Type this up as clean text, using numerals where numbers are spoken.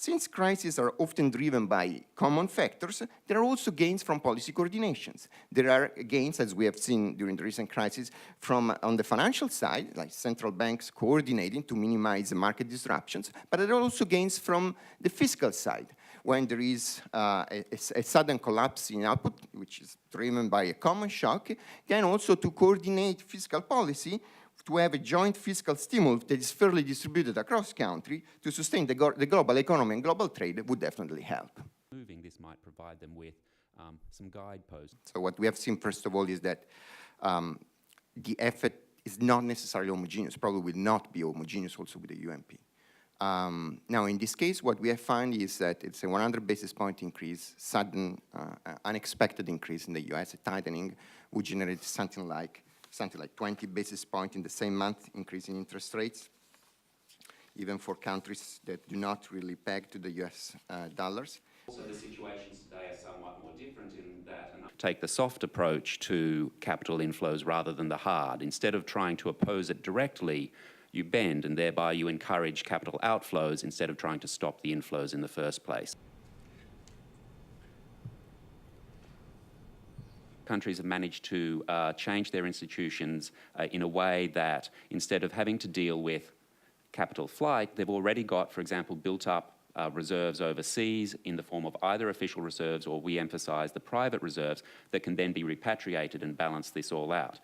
since crises are often driven by common factors, there are also gains from policy coordinations. There are gains, as we have seen during the recent crisis, from on the financial side, like central banks coordinating to minimize market disruptions, but there are also gains from the fiscal side, when there is a sudden collapse in output, which is driven by a common shock, then also to coordinate fiscal policy to have a joint fiscal stimulus that is fairly distributed across country to sustain the global economy and global trade would definitely help. Moving, this might provide them with some guideposts. So what we have seen, first of all, is that the effort is not necessarily homogeneous, probably will not be homogeneous also with the UMP. Now, in this case, what we have found is that it's a 100 basis point increase, sudden, unexpected increase in the US, a tightening would generate something like 20 basis points in the same month increase in interest rates, even for countries that do not really peg to the US dollars. Also, the situations today are somewhat more different in that take the soft approach to capital inflows rather than the hard. Instead of trying to oppose it directly, you bend, and thereby you encourage capital outflows instead of trying to stop the inflows in the first place. Countries have managed to change their institutions in a way that instead of having to deal with capital flight, they've already got, for example, built up reserves overseas in the form of either official reserves or, we emphasize, the private reserves that can then be repatriated and balance this all out.